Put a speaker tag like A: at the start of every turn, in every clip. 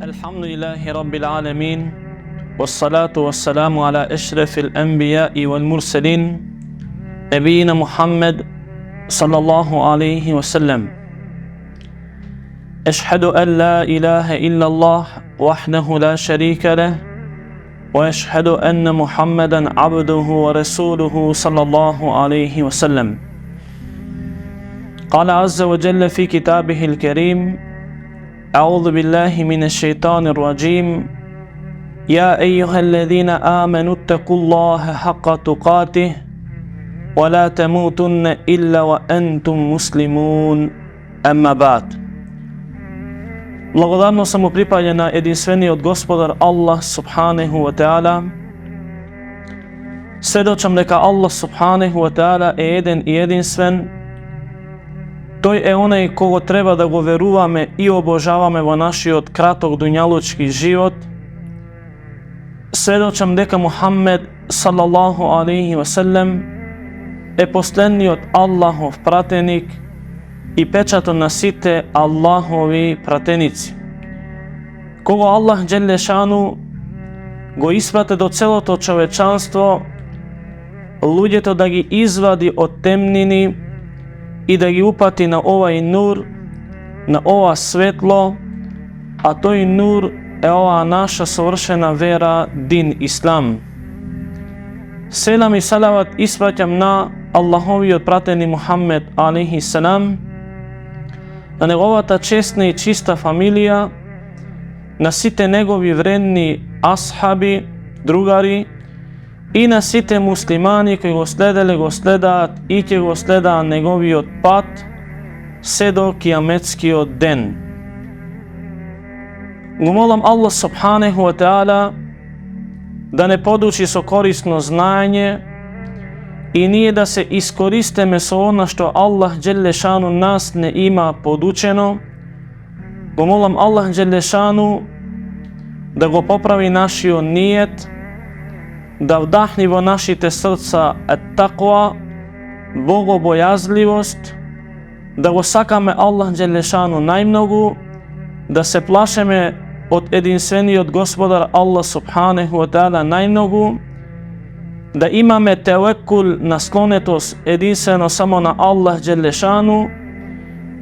A: الحمد لله رب العالمين والصلاة والسلام على أشرف الأنبياء والمرسلين نبينا محمد صلى الله عليه وسلم. أشهد أن لا إله إلا الله وحده لا شريك له وأشهد أن محمدا عبده ورسوله صلى الله عليه وسلم. قال عز وجل في كتابه الكريم: أعوذ بالله من الشيطان الرجيم. يا أيها الذين آمنوا اتقوا الله حق تقاته ولا تموتن إلا وأنتم مسلمون. أما بعد. Blagodarnost mu pripaljena jedinstveni od Gospodar Allah subhanahu wa ta'ala. Svjedočam neka Allah subhanahu wa ta'ala je jeden i jedinstven. To je onaj kogo treba da go verujeme i obožavame vo naši od kratok dunjalučki život. Svjedočam neka Muhammed sallallahu alaihi wa sallam je poslednji od Allahov pratenik i pečato nasite Allahovi pratenici. Kogo Allah dželle šanu go isprate do celo to čovečanstvo, ľudje to da gi izvadi od temnini i da gi upati na ovaj nur, na ova svetlo, a to i nur je ova naša savršena vera, din Islam. Selam i salavat ispraćam na Allahovi odprateni Muhammed alaihi salam, na njegovata čestna i čista familija, na site njegovi vredni ashabi, drugari, i na site muslimani koji go sledele, go sledat i ke go sleda njegovi odpad sve do kijametski od den. Molim Allah subhanahu wa ta'ala da ne poduči so korisno znanje i nije da se iskoristeme so ono što Allah dželle šanu nas ne ima podučeno. Molim Allah dželle šanu da go popravi našio nijet, da vdahni vo našite srca at-taqwa, bogobojazljivost, da go sakame Allah dželle šanu najmnogu, da se plašeme od jedinstveni od Gospodara Allah subhanahu wa ta'ala najmnogu, da imame tevekul, naslonetost jedinstveno samo na Allah dželle šanu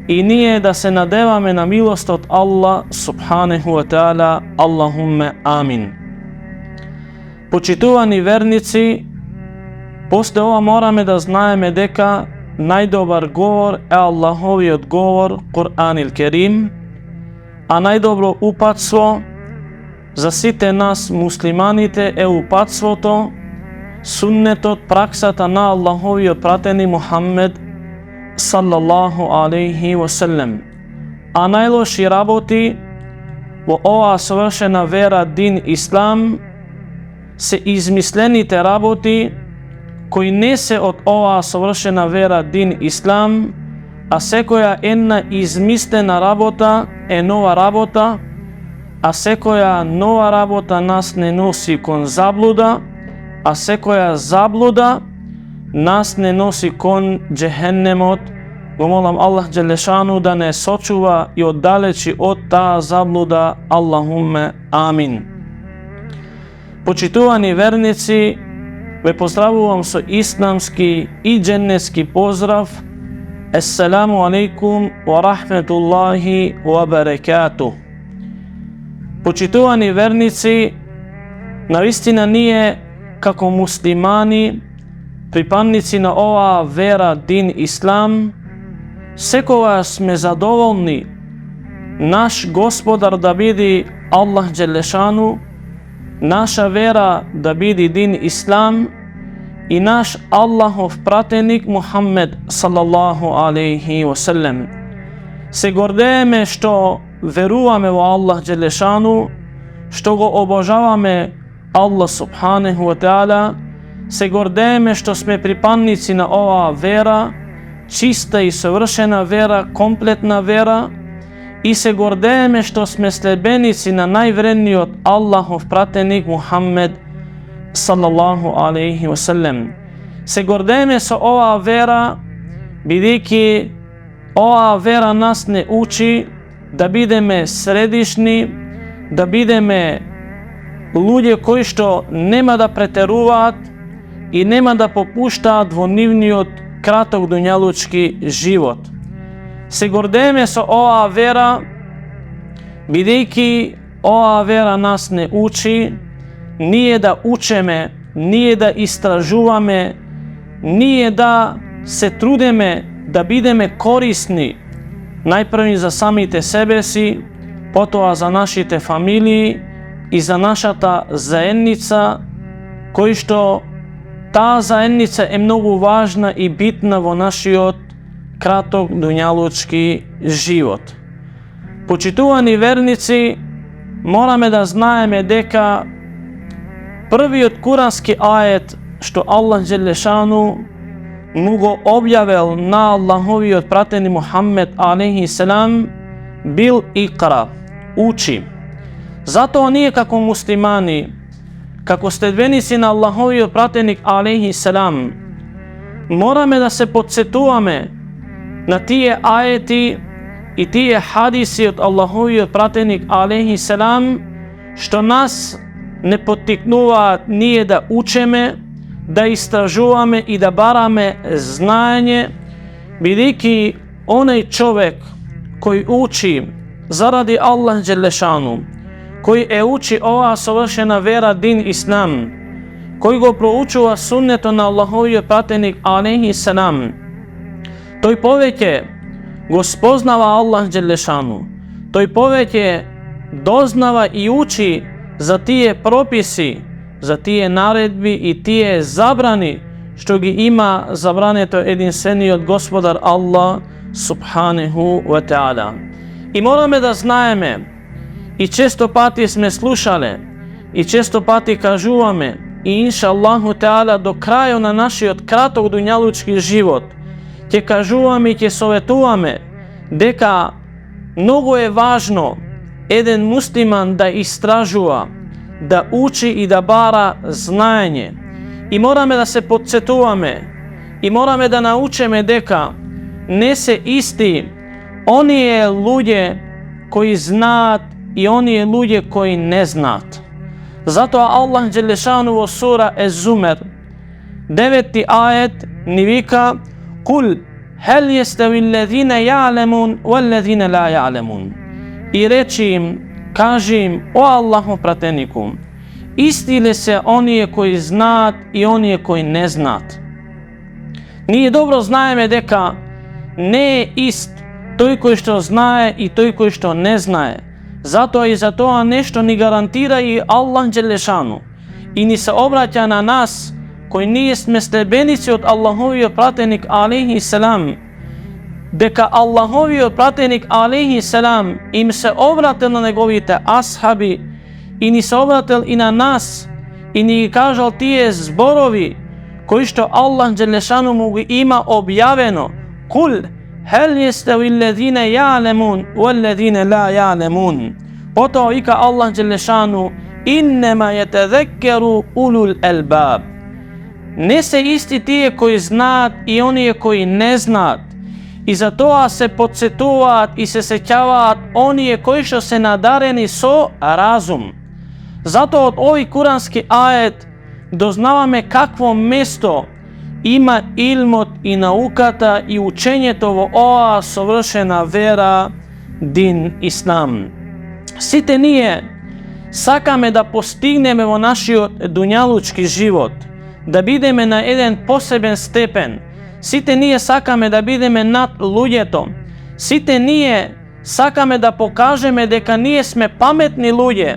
A: i nije da se nadevame na milost od Allah subhanahu wa ta'ala. Allahumme amin. Počituvani vernici, posle ova morame da znajeme deka najdobar govor je Allahovi odgovor, Kur'an il Kerim, a najdobro upatstvo za site nas muslimanite je upatsvoto, sunnetot, praksata na Allahovi odprateni Muhammed sallallahu alaihi wa sallam. A najloši raboti vo ova savršena vera, din Islam, se izmislenite raboti koji nese od ova savršena vera, din Islam, a sekoja jedna izmislena rabota je nova rabota, a sekoja nova rabota nas ne nosi kon zabluda, a sekoja zabluda nas ne nosi kon džehennemot. Molim Allah dželle šanu da ne sočuva i oddaleči od ta zabluda. Allahumme amin. Počituvani vernici, ve pozdravujem so islamski i džennetski pozdrav. Assalamu alaikum wa rahmetullahi wa barakatuh. Počituvani vernici, navistina nije kako muslimani, pripadnici na ova vera, din Islam, sekova sme zadovoljni naš Gospodar da bidi Allah dželle šanu, naša vera da bidi din Islam i naš Allahov pratenik Muhammed sallallahu alaihi wa sallam. Se gordejeme što verujeme u Allah dželle šanu, što go obožavame Allah subhanahu wa ta'ala, se gordejeme što sme pripadnici na ova vera, čista i savršena vera, kompletna vera, i se gordejeme što sme sledbenici na najvredniji od Allahov pratenik Muhammed sallallahu alaihi wa sallam. Se gordejeme sa ova vera, bidiki ova vera nas ne uči da bideme središni, da bideme ljudi koji što nema da preteruvat i nema da popušta dvonivniot kratok dunjalučki život. Se gordeme so ova vera, бидејќи ова вера нас не учи, ние да учеме, ние да истражуваме, ние да се трудеме да бидеме корисни, најпрви за самите себе си, потоа за нашите фамилии и за нашата заедница, кој што таа заедница е многу важна и битна во нашиот краток дуњалучки живот. Почитувани верници, мораме да знаеме дека првиот курански ајет што Аллах Джелешану му го објавил на Аллаховиот пратени Мухаммед алейхи селам бил Икра, учи. Затоа ние како муслимани, како следбеници на Аллаховиот пратеник алейхи селам, мораме да се потсетуваме на тие ајети и тие хадиси од Аллаховиот пратеник алейхи селам, што нас не поттикнуваат ние да учеме, да истражуваме и да бараме знаење, бидејќи оној човек кој учи заради Аллах Джелешану, кој учи оваа совршена вера дин Ислам, кој го проучува суннето на Аллаховиот пратеник алейхи селам, тој повеќе го спознава Аллах Джелешану, тој повеќе дознава и учи за тие прописи, за тие наредби и тие забрани што ги има забрането единствениот Господар Аллах Субханеху ва Теала. И мораме да знаеме, и често пати сме слушале, и често пати кажуваме, и иншаллаху Теала до крајот на нашиот краток дуњалучки живот, ќе кажуваме и ќе советуваме дека многу е важно еден муслиман да истражува, да учи и да бара знаење. И мораме да се потсетуваме, и мораме да научиме дека не се исти оние луѓе кои знаат и оние луѓе кои не знаат. Затоа Аллах Джелешану во сура Ез-Зумер, 9 ајет ни вика: "Кул хел јестави аллазина ја'ламун валлазина ла ја'ламун." И речи им, кажи им, о Аллахов пратенику, исти ли се оние кои знаат и оние кои не знаат? Ние добро знаеме дека не е ист тој кој што знае и тој кој што не знае. Затоа и за тоа нешто ни гарантира и Аллах Джелешану и ни се обраќа на нас, кои ние сме следбеници од Аллаховиот пратеник алейхи селам, дека Аллаховиот пратеник алейхи селам им се обратил на неговите асхаби и ни се обратил и на нас и ни ги кажал тие зборови кои што Аллах Джелешану му ги има објавено: "Кул хел јестави аллазина ја'ламун валлазина ла ја'ламун." Потоа вика Аллах Джелешану: "Иннема јетезекеру улул елбаб." Не се исти тие кои знаат и оние кои не знаат. И за тоа се потсетуваат и се сеќаваат оние кои што се надарени со разум. Затоа од овој курански ајет дознаваме какво место има илмот и науката и учењето во оваа совршена вера дин Ислам. Сите ние сакаме да постигнеме во нашиот дуњалучки живот, да бидеме на еден посебен степен. Сите ние сакаме да бидеме над луѓето. Сите ние сакаме да покажеме дека ние сме паметни луѓе.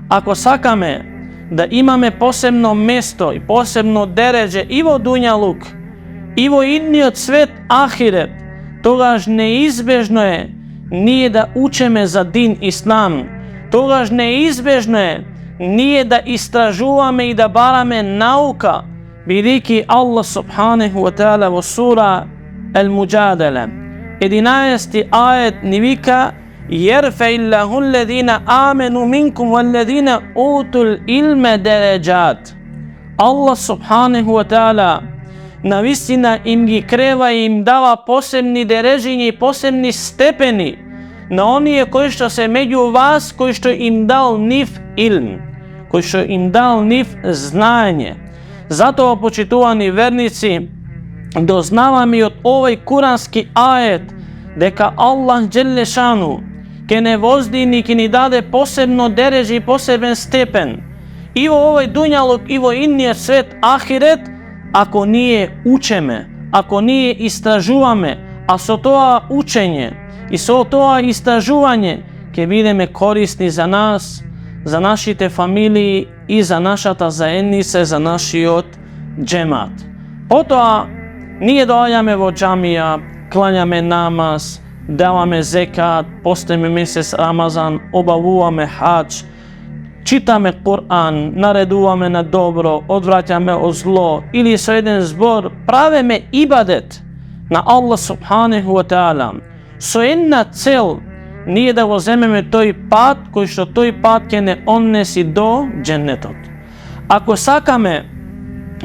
A: Ако сакаме да имаме посебно место и посебно дереже и во дуњалук, и во идниот свет ахирет, тогаш неизбежно е ние да учеме за дин Ислам. Тогаш неизбежно е ние да истражуваме и да бараме наука, бидејќи Аллах Субханеху ва Теала во сура Ал-Муџадала 11 ајет ни вика: "Јерфеиллаху аллазина амену минкум валлазина утул илме дереџат." Аллах Субханеху ва Теала навистина им ги крева и им дава посебни дереџиња и посебни степени na onije koji što se među vas, koji što im dal nif ilm, koji što im dal nif znanje. Zato, počituvani vernici, doznava mi od ovaj kuranski ajet deka Allah dželle šanu ke ne vozdini, ke ni dade posebno dereži, poseben stepen i u ovaj dunjaluk, i u innije svet ahiret, ako nije učeme, ako nije istražuvame, a so toa učenje i so toa istražuvanje ke budeme korisni za nas, za našite familiji i za našata zajednice, za našiot džemat. Potom nije dođame vo džamija, klanjame namaz, davame zekat, posteme mjesec Ramazan, obavujame hadž, čitame Kur'an, naredujame na dobro, odvraćame od zlo, ili so jedan zbor praveme ibadet na Allah subhanahu wa ta'ala. So jedna cel nije da uzememe toj pat koji što toj pat ke ne odnesi do džennetot. Ako sakame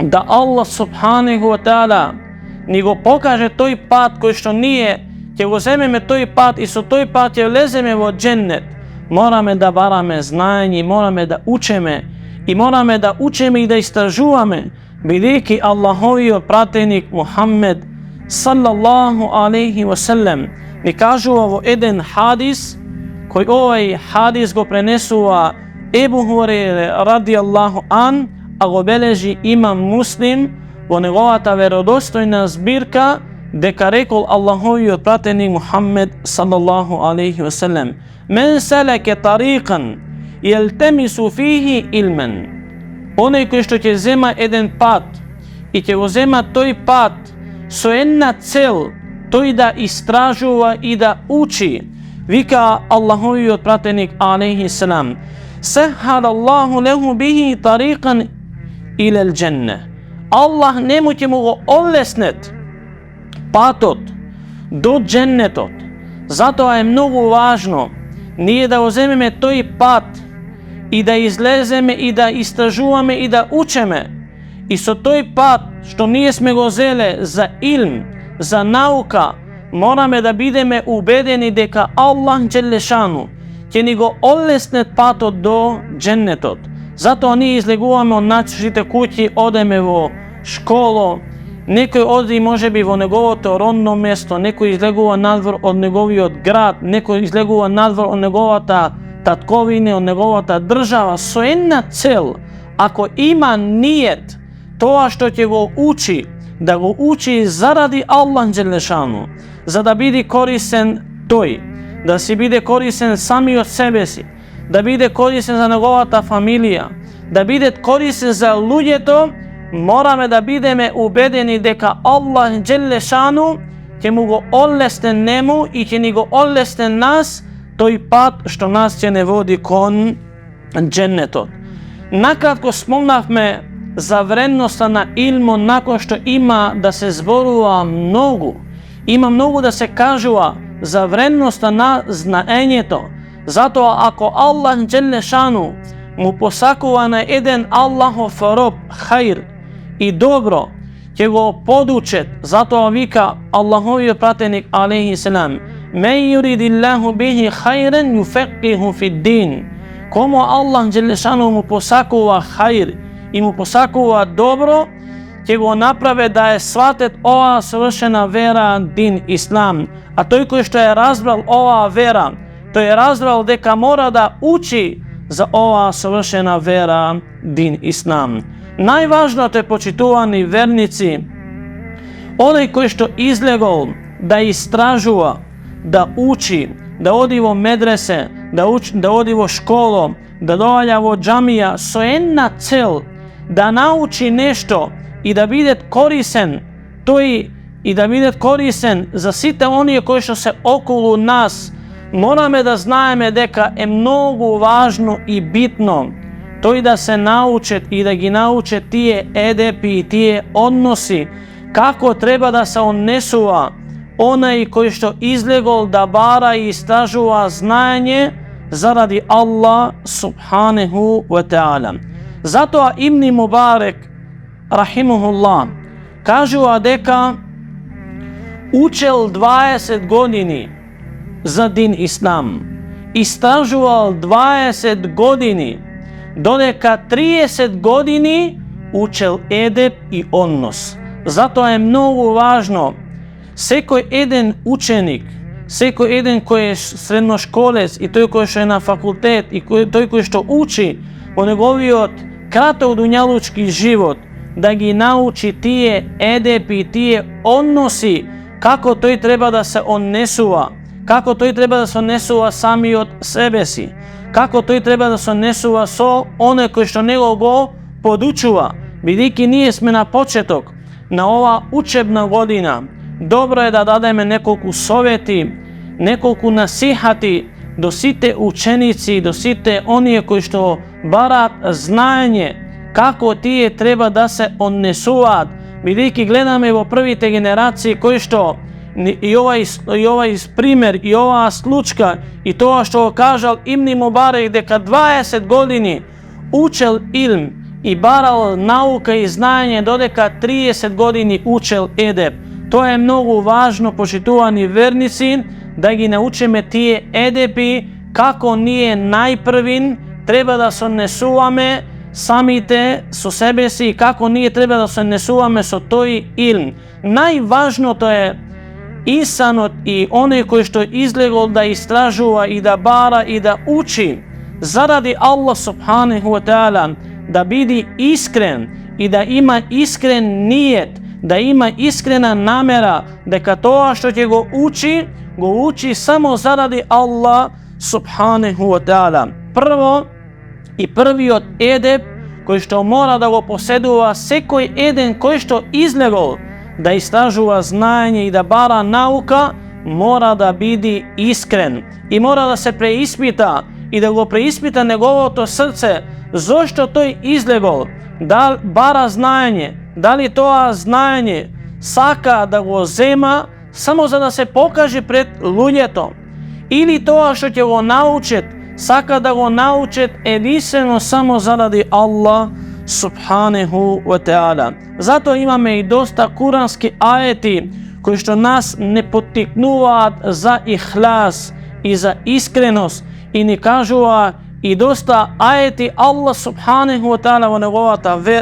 A: da Allah subhanahu wa ta'ala nego pokaže toj pat koji što nije, ke uzememe toj pat i so toj pat ke lezeme vo džennet, morame da barame znanje, morame da učeme i morame da učeme i da istražujame. Veliki Allahovi pratenik Muhammed sallallahu alaihi wa sallam mi kažu ovo jedan hadis, koji ovaj hadis go prenesuva Ebu Hureyre radijallahu an, a go beleži Imam Muslim, vo njegovata verodostojna zbirka, deka rekol Allahovi pratenik Muhammed sallallahu alaihi wa sallam: Men seleke tariqan jeltemisu fihi ilmen. Onaj koji što će zema jedan pat i će uzema toj pat so jedna cel, to i da istražuva i da uči, vika Allahovi pratenik alaihi salam: Sehhal Allahu lehu bihi tariqan ilal dženne. Allah nemoće mu go olesnet patot do džennetot. Zato je mnogo važno nije da uzememe toj pat i da izlezeme i da istražujeme i da učeme. I so toj pat što nije sme go zele za ilm, za nauka, morame da bideme ubedeni deka Allah dželle šanu će ni go olesnet patot do džennetot. Zato ni izlegujemo od našite kući, odeme vo školo, nekoj odi može bi vo njegovo rodno mjesto, neko izlegува nadvor od njegovi od grad, neko izlegува nadvor od njegovata tatkovine, od njegovata država. So jedna cel, ako ima nijet to što će go uči, da go uči zaradi Allah dželle šanu, za da bide korisen toj, da si bide korisen sami od sebe si, da bide korisen za njegovata familija, da bide korisen za ljudeto, morame da bideme ubedeni deka Allah dželle šanu će mu go olesne nemu i će ni go olesne nas toj pat što nas će ne vodi kon džennetot. Nakratko spomnavme za vrednosta na ilmu nakon što ima da se zboruva mnogo. Ima mnogo da se kažuva za vrednosta na znanjeto. Zato ako Allah dželle šanu mu posakuva na jedan Allahov rob hajr i dobro, će go podučet. Zato vika Allahovi pratenik alaihi salam: Men yuridillahu bihi hajren yufeqihu fid din. Komu Allah dželle šanu mu posakuva hajr i mu posakuva dobro, će go naprave da je shvatet ova savršena vera din islam. A to koji što je razbral ova vera, to je razbral deka mora da uči za ova savršena vera din islam. Najvažno te počituvani vernici, onaj koji što izlegol da istražuva, da uči, da odi vo medrese, da odi vo školo, da dovalja vo džamija, so jedna cel, da nauči nešto i da bude korisen, i da bude korisen za site onije koji što se okolo nas. Morame da znajeme deka je mnogo važno i bitno to i da se nauče i da gi nauče tije edepi i tije odnosi, kako treba da se odnesuva onaj koji što izlegol da bara i istražuva znanje zaradi Allah subhanahu wa ta'ala. Zato Ibn Mubarak rahimuhullah kažu deka učel 20 godini za din islam. Istražoval 20 godini, dodeka 30 godini učil edeb i odnos. Zato je mnogo važno, sekoj jedan učenik, sekoj jedan koji je srednjoškolec i той koji je na fakultet i той koji što uči o njegoviot kratok dunjalučki život, da gi nauči tije edep i tije odnosi, kako той treba da se odnesuva, kako той treba da se odnesuva sami od sebe si, kako той treba da se odnesuva so one koji što nego go podučuva. Vidiki nije sme na početok, na ova učebna godina, dobro je da dademe nekoliko sovjeti, nekoliko nasihati do site učenici, do site oni koji što barat znanje, kako tije treba da se odnesuvat. Vidiki gledame vo prvite generacije koji što i ovaj primjer i ova slučka i to što kažal Ibn Mubarak deka 20 godini učel ilm i baral nauka i znanje dodeka 30 godini učel edeb. To je mnogo važno, poštovani vernici, da gi naučime tije edepi kako nije najprvin treba da se odnesuvame samite so sebe si, kako nije treba da se odnesuvame so toj ilm. Najvažno to je insanot i one koji što izlegol da istražuva i da bara i da uči zaradi Allah subhanahu wa ta'ala, da bidi iskren i da ima iskren nijet, da ima iskrena namera, deka to što će go uči samo zaradi Allah subhanahu wa ta'ala. Prvo i prvi od edeb koji što mora da go posjedува sekoj eden koji što izlegol da istražuva znanje i da bara nauka, mora da bidi iskren i mora da se preispita i da go preispita njegovo to srce, zašto to je izlegol, da bara znanje, da li to znanje saka da go zema samo za da se pokaže pred ljudjetom, ili to što će go naučit, saka da go naučit edinstveno samo zaradi Allah subhanahu wa ta'ala. Zato imame i dosta kuranski ajeti koji što nas ne potiknuva za ihlas i za iskrenost i ne kažuva i dosta ajeti Allah subhanahu wa ta'ala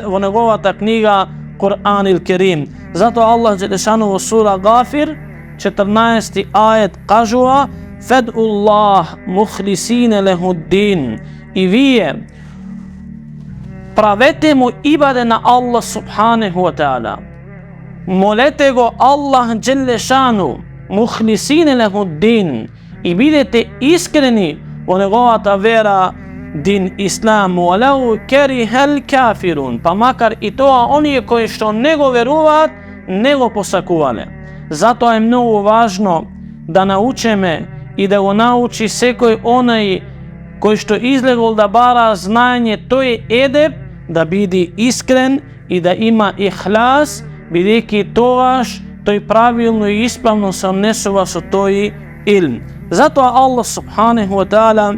A: vo njegovata knjiga Kur'an il-Kerim. Zato Allah Đelešanu u sura Gafir 14. ajet kažuva Fed'u Allah muhlisine lehuddin, i vi je pravete mu ibade na Allah subhanahu wa ta'ala. Molete go Allah Đelešanu muhlisine lehuddin i budete iskreni u njegovata vera din islamu. Walau kerihel kafirun, pa makar i to oni koji što nego veruvat, nego posakuvale. Zato je mnogo važno da naučeme i da go nauči sekoj onaj koji što izlegol da bara znanje, to je edeb, da bidi iskren i da ima ihlas, bideki tovaš, to je pravilno i ispravno se odnesuva so toj ilm. Zato Allah subhanahu wa ta'ala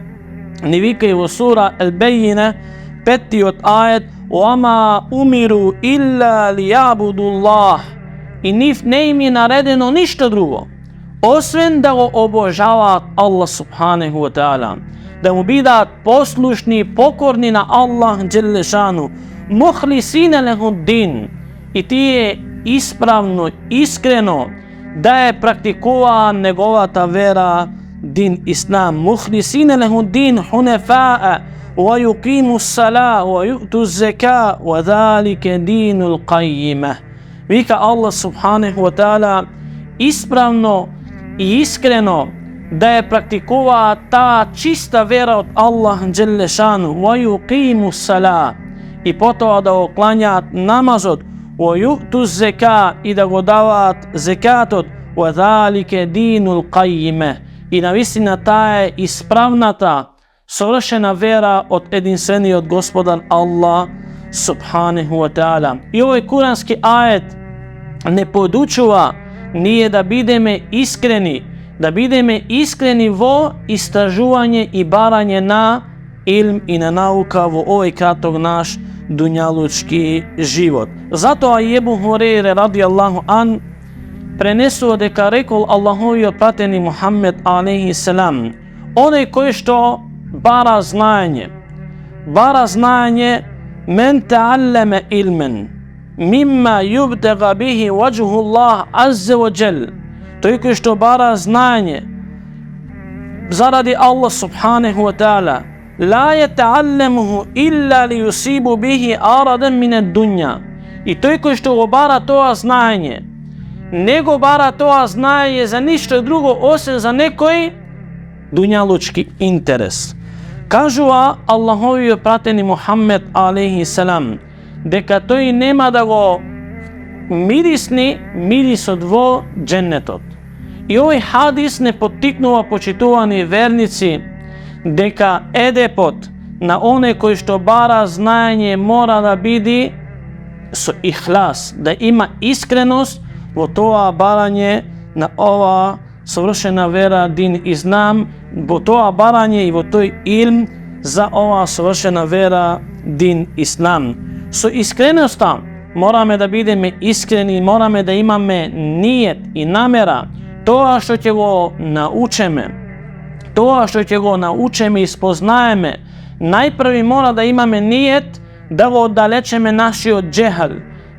A: ne vika u sura Al-Bayyina 5. od ajet وَمَا umiru illa liyabudu Allah, i ne im je naredeno ništa drugo osim da go obožava Allah subhanahu wa ta'ala, da mu bidat poslušni, pokorni na Allah Đelešanu, muhlisine lehuddin, i ti je ispravno, iskreno da je praktikuva njegovata vera din islam. Muhlisine lehuddin hunefa'a wa yuqimu s-salah wa yu'tu z-zaka wa dhalike dinul qayyimah. Vika Allah subhanahu wa ta'ala ispravno i iskreno da je praktikuva ta čista vera od Allah Đelešanu, wa yuqimu s-salah, i potom da oklanjat namazot, wa yu'tu z-zaka, i da go davat zekatot, wa dhalike dinul qayyimah, i na vistina ta je ispravnata, savršena vera od jedinstveni od Gospodar Allah subhanahu wa ta'ala. I ovaj kuranski ajet ne podučuva nije da bideme iskreni, da bideme iskreni vo istražuvanje i baranje na ilm i na nauka vo ovaj kratok naš dunjalučki život. Zato Ebu Hurajra radijallahu an prenesu дека рекол Аллаховиот пратени Мухаммед алейхи селам, оној кој што бара знаење, мен тааллама илмен мимма юбтага бихи ваџхуллах азза ва џел, тој кој што бара знаење заради Аллах субханаху ва таала, ла јетаалламуху илла ли юсибу бихи араден мине дунја, и тој кој што го бара тоа знаење, не го бара тоа знаење за ништо друго осен за некој дуњалучки интерес. Кажува Аллаховиот пратени Мухаммед алейхи селам дека тој нема да го мирисни мирисот во дженнетот. И овој хадис не поттикнува, почитувани верници, дека едепот на оној кој што бара знаење мора да биде со ихлас, да има искреност во тоа барање на ова совршена вера дин Ислам, во тоа барање и во тој илм за ова совршена вера дин Ислам. Со искреноста мораме да бидеме искрени, мораме да имаме ниет и намера. Тоа што ќе го научиме и спознаеме, најпрви мора да имаме ниет да го оддалечеме нашиот джехал,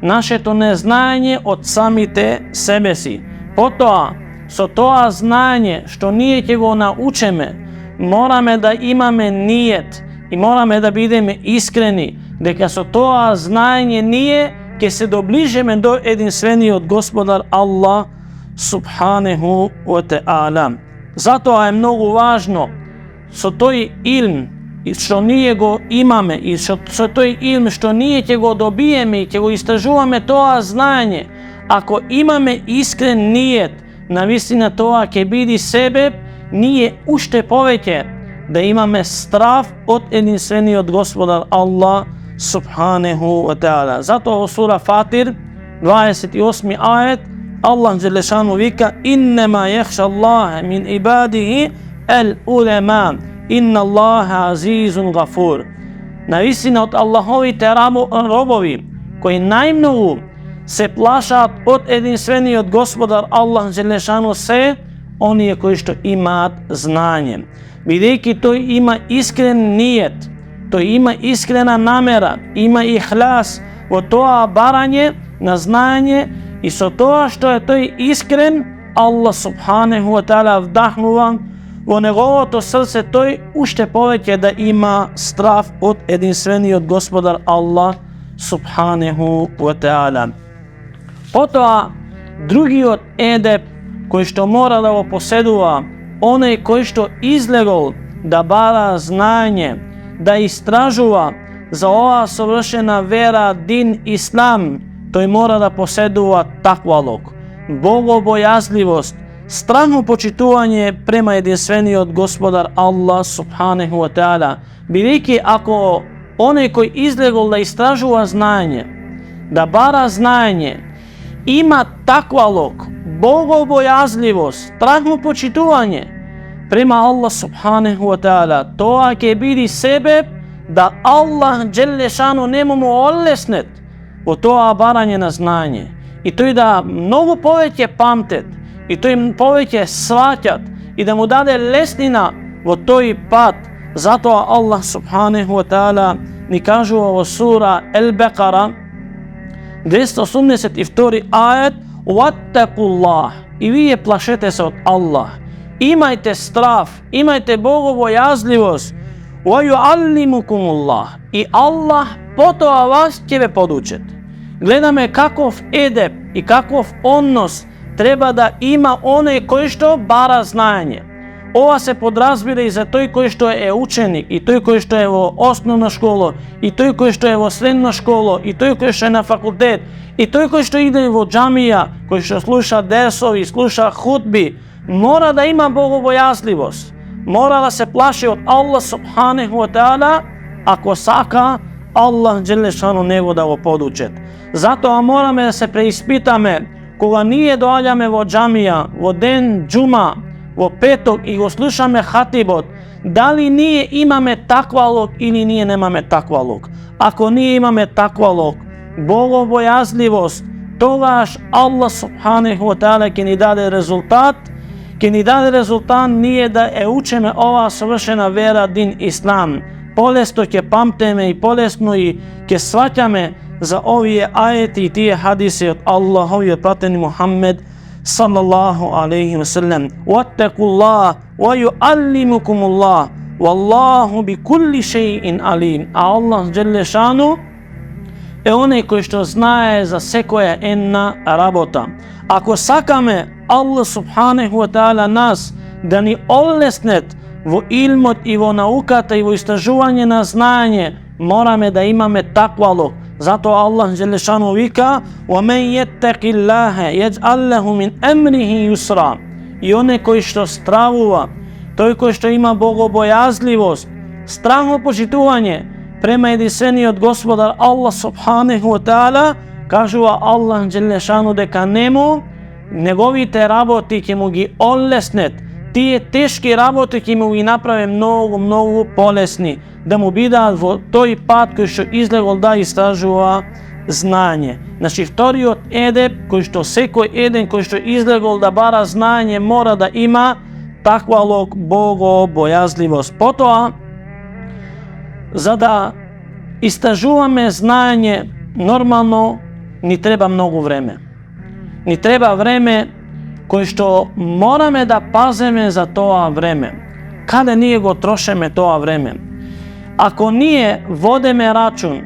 A: нашето незнаење од самите себе си. Потоа, со тоа знаење што ние ќе го научиме, мораме да имаме ниет и мораме да бидеме искрени дека со тоа знаење ние ќе се доближиме до единствениот Господар Аллах субханаху ва таала. Затоа е многу важно со тој илм што ние го имаме и со тој илм што ние ќе го добиеме и ќе го истражуваме тоа знаење, ако имаме искрен ниет, навистина тоа ќе биде себеб ние уште повеќе да имаме страв од единствениот Господар Аллах субханаху ва таала. Затоа во сура Фатир 28 ајет Аллах џелешану вика: иннема јахша Аллаха мин ибадихи ел улема инна Аллаха азизун гафур. Навистина од Аллаховите робови кои најмногу се плашаат од единствениот Господар Аллах џелешану се оние кои што имаат знаење. Бидејќи тој има искрен ниет, тој има искрена намера, има ихлас во тоа барање на знаење, и со тоа што е тој искрен, Аллах субханаху ва таала вдахнува во неговото срце тој уште повеќе да има страв од единствениот Господар Аллах субханаху ва таала. Потоа, другиот едеп кој што мора да го поседува оној кој што излегол да бара знаење, да истражува за оваа совршена вера дин Ислам, тој мора да поседува таквалок, богобојазливост, страхопочитување према единствениот Господар Аллах субханаху ва таала. Бидејќи ако оној кој излегол да истражува знаење, да бара знаење, има таквалок, богобојазливост, страхопочитување према Аллах субханаху ва таала, тоа ќе биде себеб да Аллах џелешану нему му олеснет во тоа барање на знаење, и тој да многу повеќе памтет, и тој повеќе сваќат, и да му даде леснина во тој пат. Затоа Аллах субханаху ва таала ни кажува во сура Ел-Бекара 282 ајет: ваттакуллах, и вие плашете се од Аллах, имајте страв, имајте богобојазливост, ва јуаллимукумуллах, и Аллах потоа вас ќе ве подучет. Гледаме каков едеп и каков однос треба да има оној кој што бара знаење. Ова се подразбира и за тој кој што е ученик, и тој кој што е во основна школа, и тој кој што е во средна школа, и тој кој што е на факултет, и тој кој што иде во џамија, кој што слуша дерсови, слуша хутби. Мора да има богобојазливост, мора да се плаши од Аллах субханаху ва таала, ако сака Аллах џелешану него да го подучет. Затоа мораме да се преиспитаме кога ние доаѓаме во џамија, во ден џума, во петок и го слушаме хатибот, дали ние имаме таквалок или ние немаме таквалок. Ако ние имаме таквалок, богобојазливост, тогаш Allah subhanahu wa ta'ala ќе ни даде резултат, ние да учиме ова совршена вера, дин Ислам. Полесно ќе памтиме и полесно и ќе сваќаме за овие ајети и тие хадиси од Аллаховиот пратени Мухаммед саллаллаху алейхи ва саллем. Ваттакуллах ва юаллимукумуллах валлаху бикулли шејин алим. А Аллах џелле шану е оној кој што знае за секоја една работа. Ако сакаме Allah subhanahu wa ta'ala нас да ни олеснет во илмот и во науката и во истражување на знаење, мораме да имаме таквалук. Затоа Аллах џелешану вика: وَمَنْ يَتَّقِ اللَّهَ يَجْعَلْ لَهُ مِنْ أَمْرِهِ يُسْرًا. И оној кој што стравува, тој кој што има богобојазливост, страхопочитување према единствениот Господар Аллах субханаху ва таала, кажува Аллах џелешану дека неговите работи ќе му ги олеснет, тие тешки работи ќе му ги направи многу полесни, да му бидат во тој пат кој што излегол да истражува знаење. Значи вториот едеп кој што секој еден кој што излегол да бара знаење мора да има таквалук, богобојазливост. Потоа, за да истражуваме знаење, нормално ни треба многу време. Ни треба време кој што мораме да паземе за тоа време. Каде ние го трошеме тоа време? Ако ние водеме рачун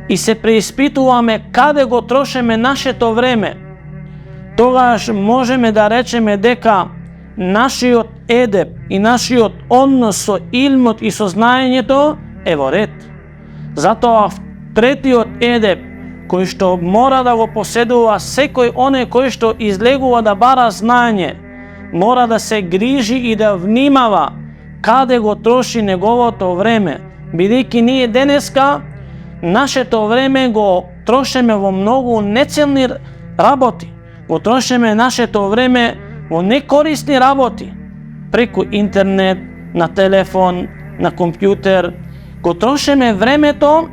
A: и се преиспитуваме каде го трошеме нашето време, тогаш можеме да речеме дека нашиот едеп и нашиот однос со илмот и со знаењето е во ред. Затоа третиот едеп кој што мора да го поседува секој оној кој што излегува да бара знаење, мора да се грижи и да внимава каде го троши неговото време, бидејќи ние денеска нашето време го трошиме во многу нецелни работи, го трошиме нашето време во некорисни работи, преку интернет, на телефон, на компјутер, го трошиме времето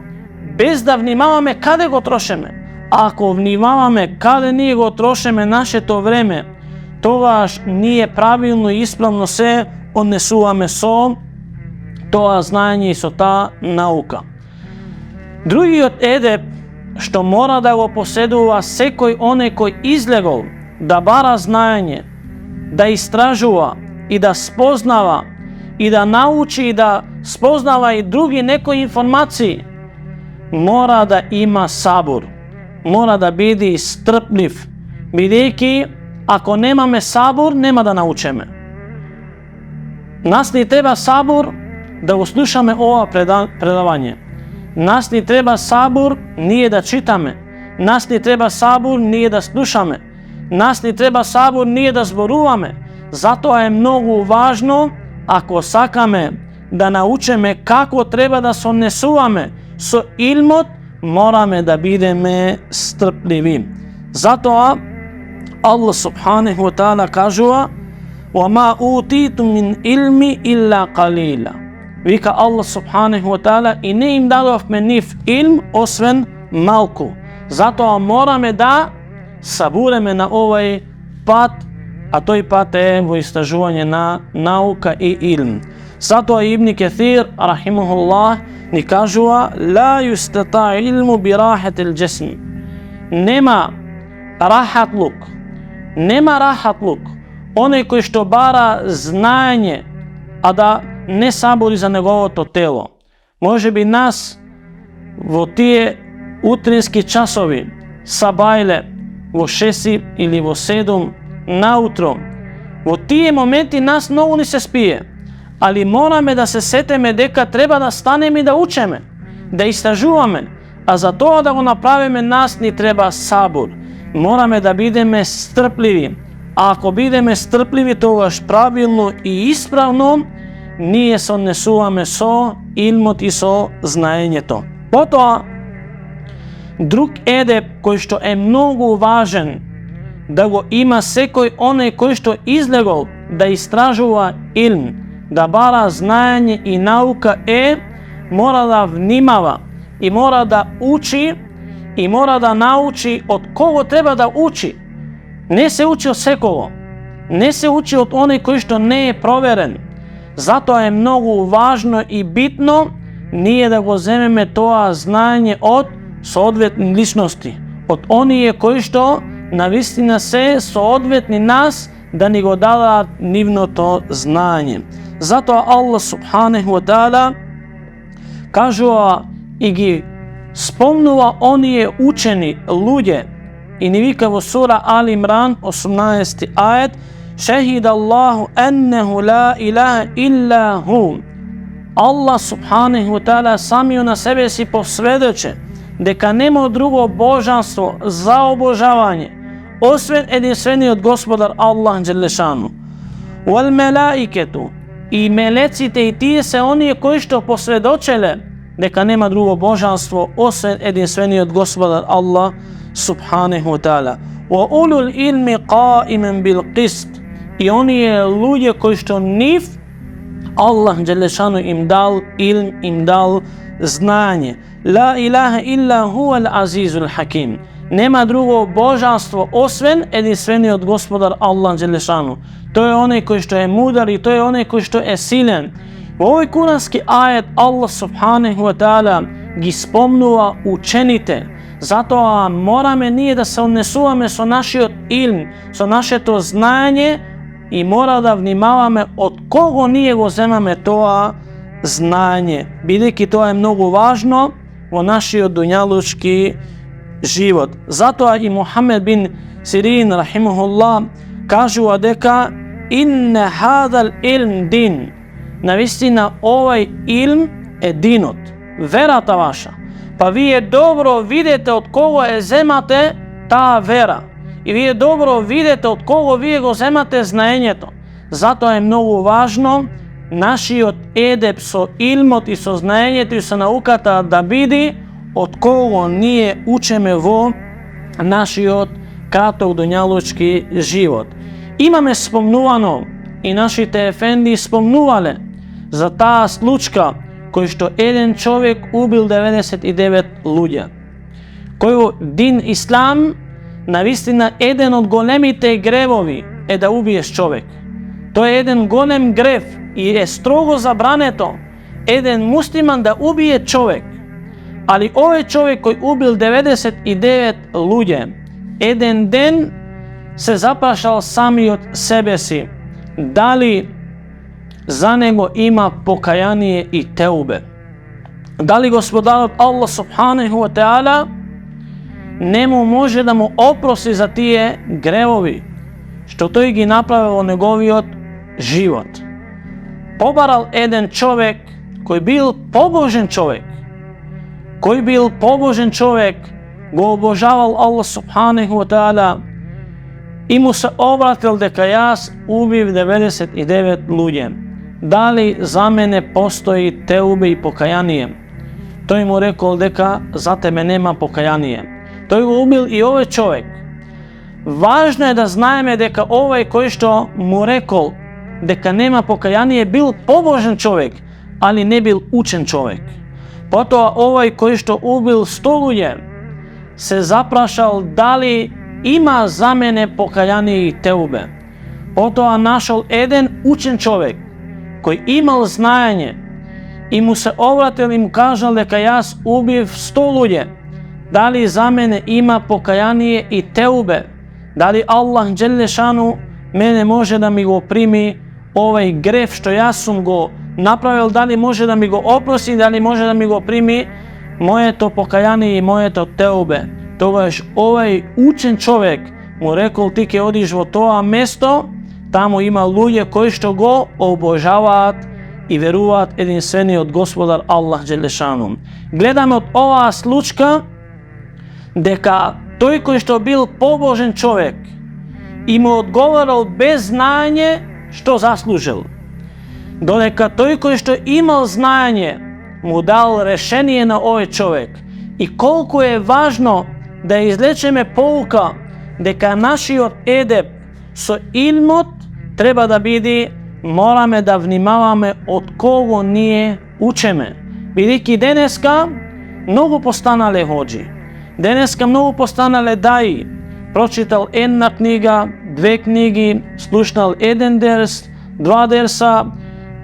A: без да внимаваме каде го трошиме. Ако внимаваме каде ние го трошиме нашето време, тогаш ние правилно и исправно се однесуваме со тоа знаење и со таа наука. Другиот едеп што мора да го поседува секој оној кој излегол да бара знаење, да истражува и да спознава и да научи и да спознава и други некои информации, мора да има сабур, мора да биде стрплив, бидејќи ако немаме сабур, нема да научиме. Нас ни треба сабур да го слушаме ова предавање. Нас ни треба сабур ние да читаме. Нас ни треба сабур ние да слушаме. Нас ни треба сабур ние да зборуваме. Затоа е многу важно, ако сакаме да научиме како треба да се однесуваме со илмот, мораме да бидеме стрпливи. Затоа Allah subhanahu wa ta'ala кажува: وَمَا أُوتِيتُم مِّنْ إِلْمِ إِلَّا قَلِيلًا. Вика Allah subhanahu wa ta'ala: и не им дадовме нив илм освен малку. Затоа мораме да сабуреме на овој пат, а тој пат е во истражување на наука и илм. Затоа Ибн Каthир рахимахуллах ни кажува: لا يستطاع علم براحة الجسم. Нема рахатлук, оној кој што бара знаење, а да не сабори за неговото тело. Може би нас во тие утрински часови, сабајле, во 6 или во 7 наутро, во тие моменти нас многу ни се спие, али мораме да се сетиме дека треба да станеме и да учеме, да истражуваме, а за тоа да го направиме нас ни треба сабур. Мораме да бидеме стрпливи, а ако бидеме стрпливи, тогаш правилно и исправно ние се однесуваме со илмот и со знаењето. Потоа, друг едеп кој што е многу важен да го има секој оној кој што излегол да истражува илм, да бара знаење и наука, мора да внимава и мора да учи i mora da nauči od kogo treba da uči. Ne se uči od sekogo, ne se uči od onih koji što ne je proveren. Zato je mnogo važno i bitno nije da го земеме тоа знање od соодветни личности, od оние кои што навистина се соодветни нас да ни го дадат нивното знање. Затоа Аллах субханаху ва таала кажува и ги спомнува оние учени луѓе и ни вика во сура Али Имран 18 ајет: Шахид Аллаху еннеху ла илаха илля ху. Аллах субханаху ва таала самиот на себе си посведочи дека нема друго божанство за обожавање освен единствениот Господар Аллах Джелешану. Вал мелаикету, и мелеците и тие се оние кои што посведочеле дека нема друго божанство освен единствениот Господар Аллах субханаху ва таала. Ва улул илми qa'iman бил қист, и оние луѓе кои што нив Аллах Джелешану им дал илм, им дал знање. Ла илаха илля хуал азизул хаким. Нема друго божанство освен единствениот Господар Аллах Джелешану. Тој е оној кој што е мудар и тој е оној кој што е силен. Во овој курански ајет Аллах субханаху ва таала ги спомнува учените. Затоа мораме ние да се однесуваме со нашиот илм, со нашето знање и мора да внимаваме од кого ние го земаме тоа знање, бидејќи тоа е многу важно во нашиот дуњалушки живот. Затоа и Мухамед бин Сирин рахимахуллах кажува дека инне хадал илм дин. Навистина овај илм е динот, верата ваша. Па вие добро видите од кого е земате таа вера. И вие добро видите од кого вие го земате знаењето. Затоа е многу важно нашиот едеп со илмот и со знаењето и со науката да биде од кого ние учеме во нашиот краток дуњалучки живот. Имаме спомнувано и нашите ефенди спомнувале за таа случка кој што еден човек убил 99 луѓе. Кој дин Ислам навистина еден од големите гревови е да убиеш човек. Тоа е еден голем грев и е строго забрането еден муслиман да убие човек. Али овој човек кој убил 99 луѓе, еден ден се запрашал самиот себе си дали за него има покаяние и теубе. Дали Господарот Аллах субханаху ва таала не му може да му опрости за тие гревови што тој ги направил во неговиот живот. Побарал еден човек кој бил побожен човек, го обожавал Аллах субханаху ва таала и му се обратил дека јас убив 99 луѓе. Дали за мене постои теубе и покаяние? Тој му рекол дека за тебе нема покаяние. Тој го убил и овој човек. Важно е да знаеме дека овој кој што му рекол дека нема покаяние бил побожен човек, али не бил учен човек. Потоа овој кој што убил 100 луѓе се запрашал дали има за мене покаяние и теубе. Потоа нашол еден учен човек кој имал знаење и му се обратил и му кажал дека јас убив 100 луѓе. Дали за мене има покаяние и теубе? Дали Аллах Джелешану мене може да ми го прими овај грев што јас сум го направил, дали може да ми го опрости, дали може да ми го прими моето покаяние и моето теубе? Тогаш овај учен човек му рекол ти ќе одиш во тоа место, таму има луѓе кои што го обожаваат и веруваат единствениот Господар Аллах Джелешану. Гледаме од оваа случка дека тој кој што бил побожен човек и му одговарал без знаење што заслужил. Додека тој кој што имал знаење му дал решение на овој човек. И колку е важно да излечеме поука дека нашиот едеп со илмот треба да биде, мораме да внимаваме од кого ние учеме. Бидејќи денеска многу постанале хоџи. Денеска многу постанале даи. Прочитал една книга, две книги, слушнал еден дерс, два дерса,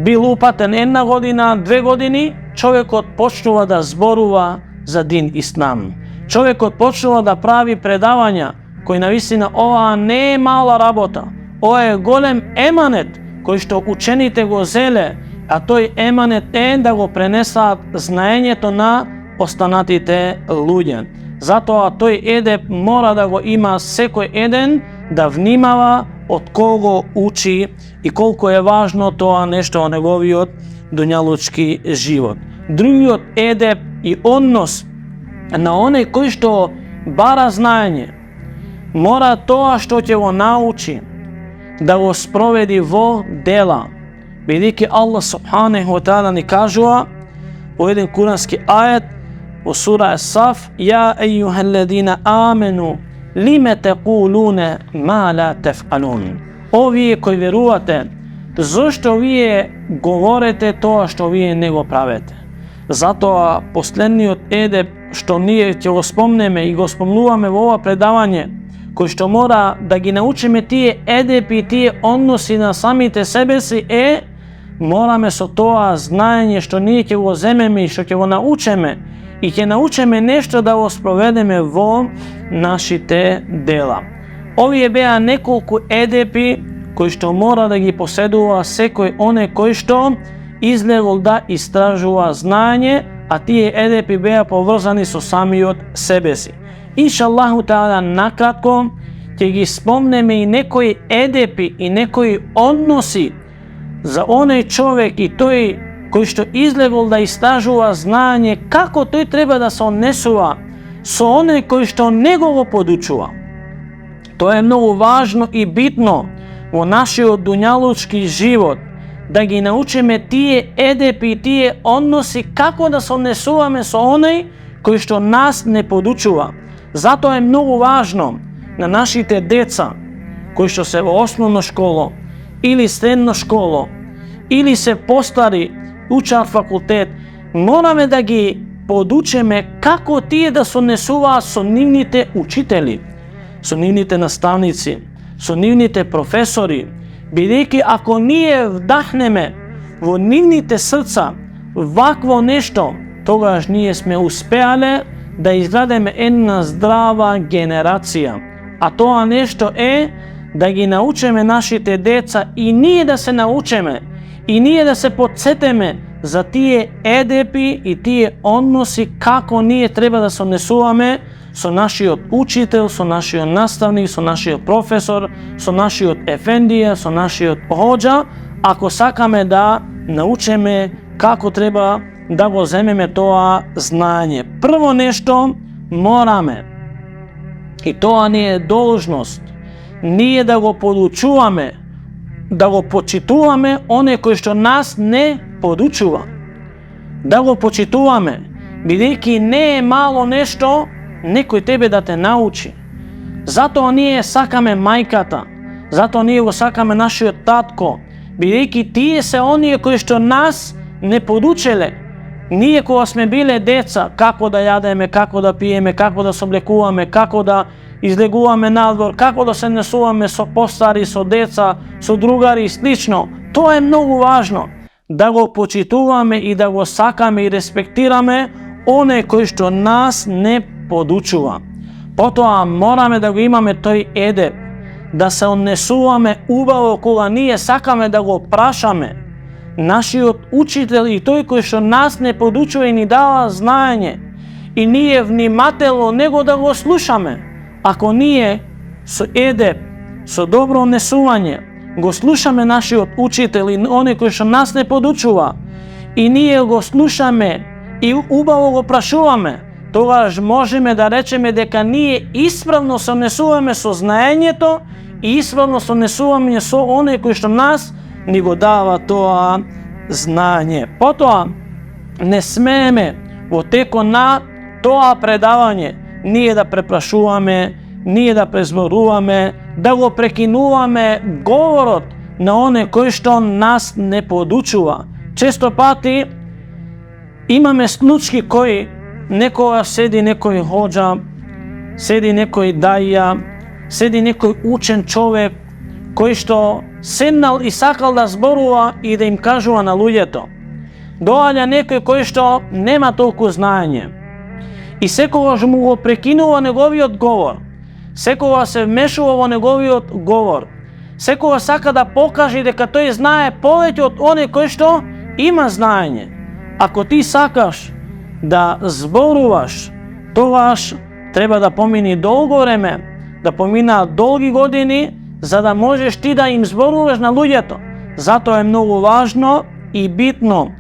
A: бил упатен една година, 2 години, човекот почнува да зборува за дин Ислам. Човекот почнува да прави предавања, кои навистина ова не е мала работа. Ова е голем еманет кој што учените го зеле, а тој еманет е да го пренесаат знаењето на останатите луѓе. Затоа тој едеп мора да го има секој еден, да внимава од кого учи и колку е важно тоа нешто во неговиот дуњалучки живот. Другиот едеп и однос на оној кој што бара знаење, мора тоа што ќе го научи да го спроведи во дела. Бидејќи Аллах субханаху ва таала ни кажува во еден курански ајет во сура Ес-Саф: "Ја ејюхеллезина амену лиме текулуне ма ла тефалун." О вие кои верувате, зошто вие говорите тоа што вие не го правите? Затоа последниот едеп што ние ќе го спомнеме и го спомнуваме во ова предавање, кој што мора да ги научиме тие едепи и тие односи на самите себе си е, мораме со тоа знаење што ние ќе го земеме и што ќе го научиме и ќе научиме нешто да го спроведеме во нашите дела. Овие беа неколку едепи кои што мора да ги поседува секој оне кој што излегол да истражува знаење, а тие едепи беа поврзани со самиот себе си. Иншаллаху таала накратко ќе ги спомнеме и некои едепи и некои односи за оној човек и тој кој што излегол да истражува знаење, како тој треба да се однесува со оној кој што него го подучува. Тоа е многу важно и битно во нашиот дуњалучки живот, да ги научиме тие едепи и тие односи како да се однесуваме со оној кој што нас не подучува. Затоа е многу важно на нашите деца кои што се во основно школо или средно школо или се постари, учат факултет, мораме да ги подучиме како тие да се однесуваат со нивните учители, со нивните наставници, со нивните професори, бидејќи ако ние вдахнеме во нивните срца вакво нешто, тогаш ние сме успеале да изградиме една здрава генерација. А тоа нешто е да ги научиме нашите деца и ние да се научиме, и ние да се подсетиме за тие едепи и тие односи како ние треба да се однесуваме со нашиот учител, со нашиот наставник, со нашиот професор, со нашиот ефендија, со нашиот хоџа, ако сакаме да научиме како треба да го земеме тоа знаење. Прво нешто мораме, и тоа не е должност, ние да го подучуваме, да го почитуваме оне кој што нас не подучува. Да го почитуваме, бидејќи не е мало нешто некој тебе да те научи. Затоа ние сакаме мајката, затоа ние го сакаме нашиот татко, бидејќи тие се оние кои што нас не подучеле. Ние кога сме биле деца, како да јадеме, како да пиеме, како да се облекуваме, како да излегуваме надвор, како да се однесуваме со постари, со деца, со другари и слично. Тоа е многу важно, да го почитуваме и да го сакаме и респектираме оне кој што нас не подучува. Потоа мораме да го имаме тој едеп, да се однесуваме убаво кога ние сакаме да го прашаме нашиот учител и тој кој што нас не подучува и ни дава знаење, и ние внимателно него да го слушаме. Ако ние со едеп, со добро однесување го слушаме нашиот учител и оној кој што нас не подучува, и ние го слушаме и убаво го прашуваме, тогаш можеме да речеме дека ние исправно се однесуваме со знаењето и исправно се однесуваме со оној кој што нас ни го дава тоа знаење. Потоа не смееме во текот на тоа предавање ние да препрашуваме, ние да презборуваме, да го прекинуваме говорот на оне кој што нас не подучува. Често пати имаме случаи кои некога седи некој хоџа sedi nekoj daja, sedi nekoj učen čovjek koji što sednal i sakal da zborува i da im kažu na ludjeto. Doalja nekoj koji što nema toliko znanje. I sekova mu го прекинува неговиот говор. Секога се вмешува во неговиот говор. Секога сака да покаже дека тој знае повеќе од оној кој што има знаење. Ако ти сакаш да зборуваш, тогаш треба да помини долго време, да поминаат долги години, за да можеш ти да им зборуваш на луѓето. Затоа е многу важно и битно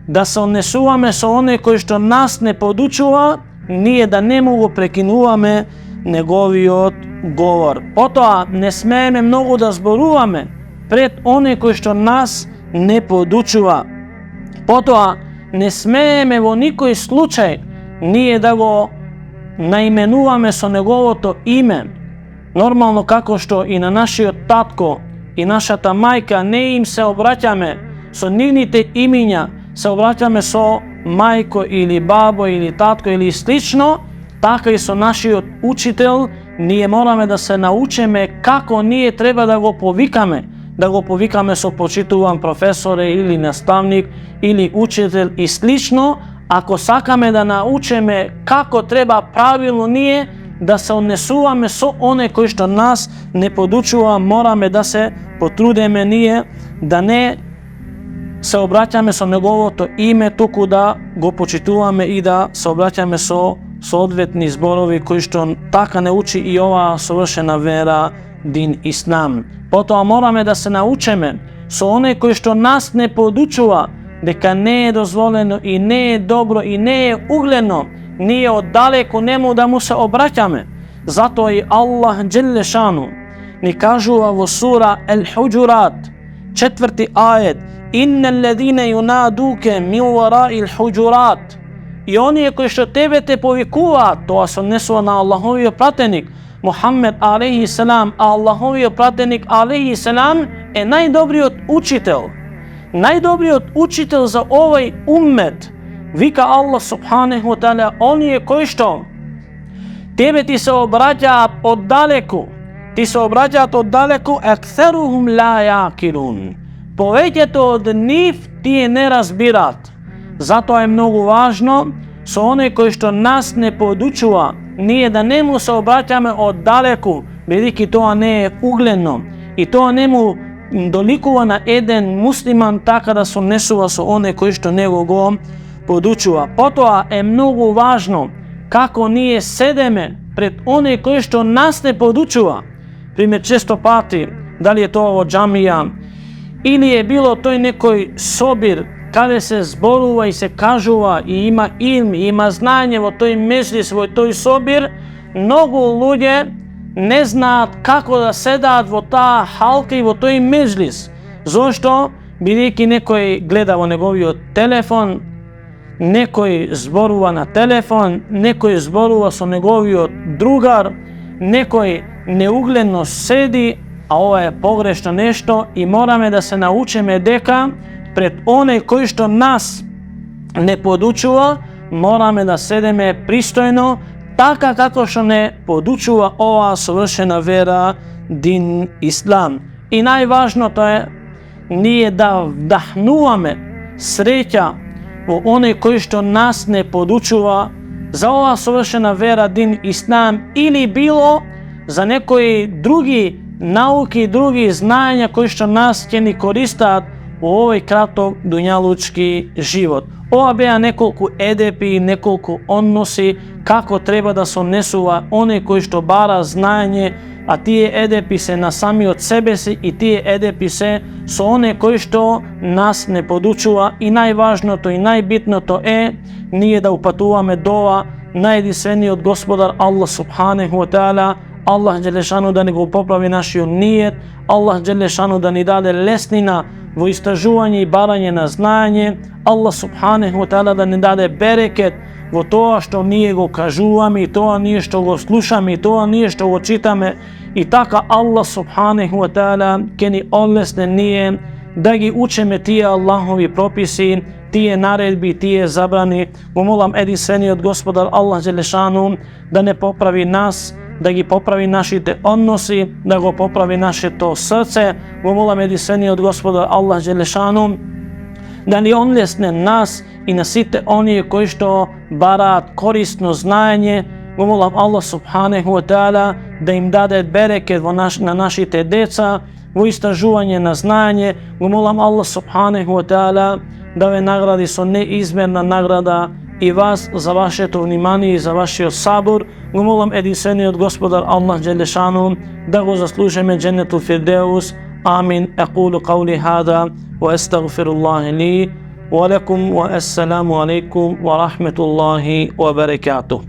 A: да се однесуваме со оној кој што нас не подучува, ние да не му го прекинуваме неговиот говор. Потоа не смееме многу да зборуваме пред оној кој што нас не подучува. Потоа не смееме во никој случај ние да го наименуваме со неговото име. Нормално како што и на нашиот татко и нашата мајка не им се обраќаме со нивните имиња, се обраќаме со мајко или бабо или татко или слично, така и со нашиот учител ние мораме да се научиме како ние треба да го повикаме со почитуван професоре или наставник или учител и слично. Ако сакаме да научиме како треба правилно ние да се однесуваме со оној кој што нас не подучува, мораме да се потрудиме ние да не се обраќаме со неговото име, туку да го почитуваме и да се обраќаме со соодветни зборови кои што така не учи и оваа совршена вера, дин Ислам. Потоа мораме да се научиме со оној кој што нас не подучува дека не е дозволено и не е добро и не е угледно ние оддалеку нему да му се обраќаме. Затоа и Аллах Джелле Шану ни кажува во сура Ал-Худжурат, 4 ајет: Инна ледине юнадуке мин вараил худжурат. И оние кои што тебе те повикуваат, тоа се однесува на Аллаховиот пратеник Мухаммед алейхи селам, а Аллаховиот пратеник алейхи селам е најдобриот учител. Најдобриот учител за овој уммет. Вика Аллах субханаху ва таала, оние кои што тебе ти се обраќаат оддалеку, аксерухум ла јакилун. Повеќето од нив тие не разбират. Затоа е многу важно со оној кој што нас не подучува, ние да не му се обраќаме оддалеку, бидејќи тоа не е угледно и тоа не му доликува на еден муслиман така да се однесува со оној кој што него го подучува. Потоа е многу важно како ние седеме пред оној кој што нас не подучува. Пример, често пати, дали е тоа во џамија или е било тој некој собир каде се зборува и се кажува и има илм, и има знање во тој меджлис, во тој собир, многу луѓе не знаат како да седаат во таа халка и во тој меджлис. Зошто? Бидејќи некој гледа во неговиот телефон, некој зборува на телефон, некој зборува со неговиот другар, некој неугледно седи, а ова е погрешно нешто и мораме да се научиме дека пред оној кој што нас не подучува, мораме да седеме пристојно, така како што не подучува оваа совршена вера, дин Ислам. И најважното е ние да вдахнуваме среќа во оној кој што нас не подучува за оваа совршена вера, дин Ислам, или било за некои други науки, други знаења кои што нас ќе ни користаат во овој краток дуњалучки живот. Ова беа неколку едепи, неколку односи како треба да се однесува оној кој што бара знаење, а тие едепи се на самиот себе си и тие едепи се со оној кој што нас не подучува. И најважното и најбитното е ние да упатуваме дова најединствениот Господар Аллах субханаху ва таала, Аллах Джелешану да ни го поправи нашиот ниет, Аллах Джелешану да ни даде леснина во истражување и барање на знаење, Аллах субханаху ва таала да ни даде берекет во тоа што ние го кажуваме и тоа ние што го слушаме и тоа ние што го читаме, и така Аллах субханаху ва таала ќе ни олесне ние да ги учиме тие Аллахови прописи tije naredbi, tije zabrani. Molam jedinstveniji od Gospodar Allah dželešanu da ne popravi nas, da gi popravi naši te odnosi, da go popravi naše to srce. Molam jedinstveniji od Gospodar Allah dželešanu da ne onljesne nas i nasite oni koji što barat korisno znanje. Molam Allah subhanahu wa ta'ala da im dade bereket na naši te deca, u istraživanje na znanje. Molam Allah subhanahu wa ta'ala da ve nagradi su neizmjerna nagrada i vas za vaše to vнимание i za vaš sabor. Molam jedinstveniji od Gospodar Allah dželešanu da go zaslužeme džennetul firdeus. Amin. Aqulu qawli hada wa astaghfirullahi li wa lakum wa assalamu alaikum wa rahmetullahi wa barakatuh.